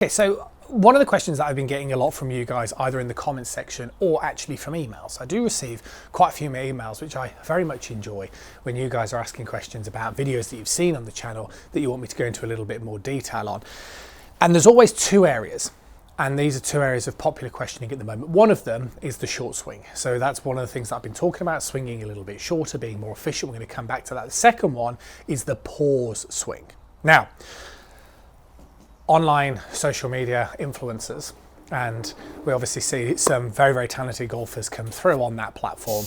Okay, so one of the questions that I've been getting a lot from you guys, either in the comments section or actually from emails. I do receive quite a few emails, which I very much enjoy, when you guys are asking questions about videos that you've seen on the channel that you want me to go into a little bit more detail on. And there's always two areas, and these are two areas of popular questioning at the moment. One of them is the short swing. So that's one of the things that I've been talking about, swinging a little bit shorter, being more efficient. We're going to come back to that. The second one is the pause swing. Now, online social media influencers, and we obviously see some very, very talented golfers come through on that platform.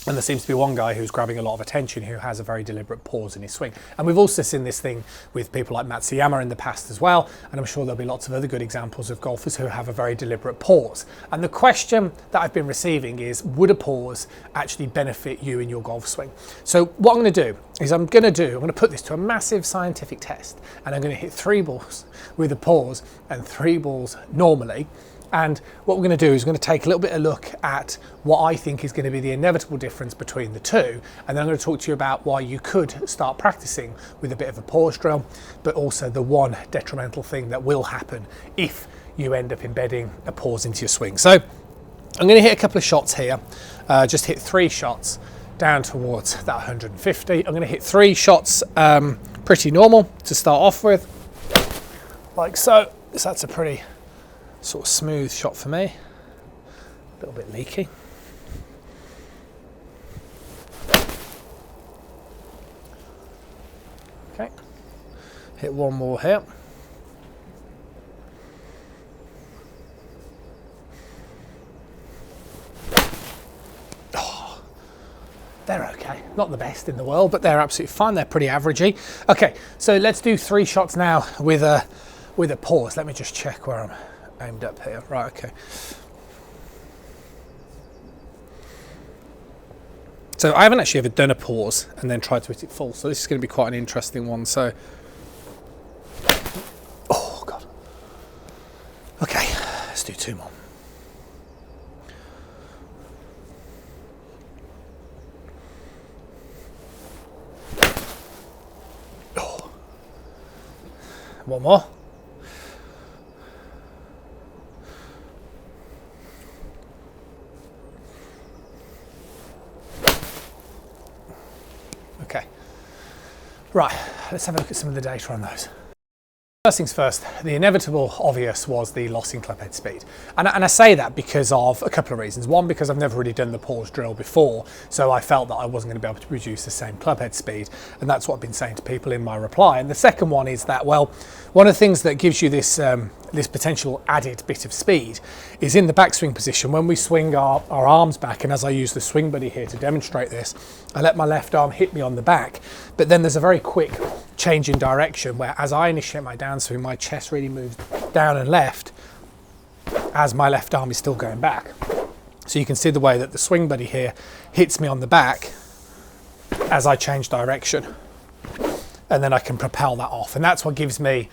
And there seems to be one guy who's grabbing a lot of attention who has a very deliberate pause in his swing. And we've also seen this thing with people like Matsuyama in the past as well. And I'm sure there'll be lots of other good examples of golfers who have a very deliberate pause. And the question that I've been receiving is, would a pause actually benefit you in your golf swing? So what I'm going to do is I'm going to put this to a massive scientific test. And I'm going to hit 3 balls with a pause and 3 balls normally. And what we're going to do is we're going to take a little bit of a look at what I think is going to be the inevitable difference between the two. And then I'm going to talk to you about why you could start practicing with a bit of a pause drill, but also the one detrimental thing that will happen if you end up embedding a pause into your swing. So I'm going to hit a couple of shots here, just hit 3 shots down towards that 150. I'm going to hit 3 shots pretty normal to start off with, like so. So that's a pretty sort of smooth shot for me, a little bit leaky. Okay, hit 1 more here. Oh, they're okay, not the best in the world, but they're absolutely fine. They're pretty averagey. Okay, so let's do 3 shots now with a pause. Let me just check where I'm aimed up here. Right, okay. So I haven't actually ever done a pause and then tried to hit it full, so this is going to be quite an interesting one. So, oh God. Okay, let's do 2 more. Oh. 1 more. Okay, right, let's have a look at some of the data on those. First things first, the inevitable obvious was the loss in clubhead speed. And I say that because of a couple of reasons. One, because I've never really done the pause drill before, so I felt that I wasn't going to be able to produce the same clubhead speed. And that's what I've been saying to people in my reply. And the second one is that, well, one of the things that gives you this this potential added bit of speed is in the backswing position. When we swing our arms back, and as I use the swing buddy here to demonstrate this, I let my left arm hit me on the back, but then there's a very quick change in direction where as I initiate my downswing, my chest really moves down and left as my left arm is still going back. So you can see the way that the swing buddy here hits me on the back as I change direction, and then I can propel that off. And that's what gives me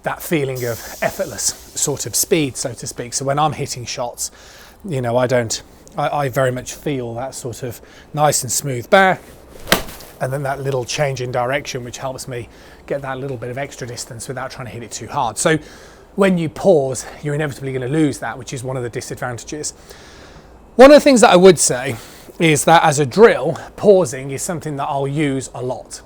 that feeling of effortless sort of speed, so to speak. So when I'm hitting shots, you know, I very much feel that sort of nice and smooth back, and then that little change in direction, which helps me get that little bit of extra distance without trying to hit it too hard. So when you pause, you're inevitably going to lose that, which is one of the disadvantages. One of the things that I would say is that as a drill, pausing is something that I'll use a lot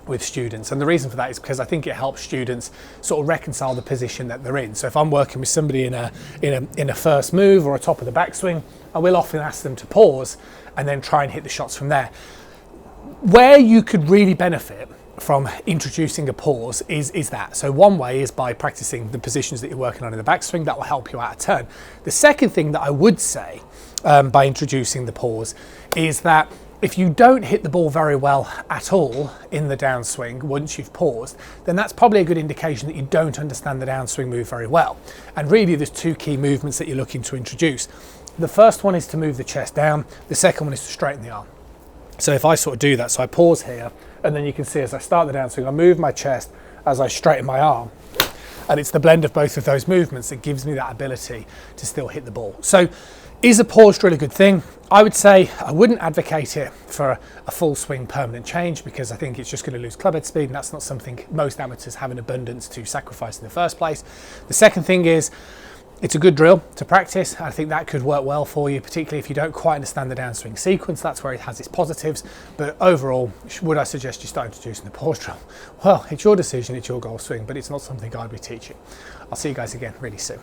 with students, and the reason for that is because I think it helps students sort of reconcile the position that they're in. So if I'm working with somebody in a first move or a top of the backswing, I will often ask them to pause and then try and hit the shots from there. Where you could really benefit from introducing a pause is that. So one way is by practicing the positions that you're working on in the backswing. That will help you out a ton. The second thing that I would say by introducing the pause is that if you don't hit the ball very well at all in the downswing once you've paused, then that's probably a good indication that you don't understand the downswing move very well. And really there's 2 key movements that you're looking to introduce. The first one is to move the chest down. The second one is to straighten the arm. So if I sort of do that, so I pause here, and then you can see as I start the downswing, I move my chest as I straighten my arm. And it's the blend of both of those movements that gives me that ability to still hit the ball. So Is a pause drill a good thing? I would say I wouldn't advocate it for a full swing permanent change, because I think it's just going to lose clubhead speed, and that's not something most amateurs have an abundance to sacrifice in the first place. The second thing is, it's a good drill to practice. I think that could work well for you, particularly if you don't quite understand the downswing sequence. That's where it has its positives. But overall, would I suggest you start introducing the pause drill? Well, it's your decision, it's your golf swing, but it's not something I'd be teaching. I'll see you guys again really soon.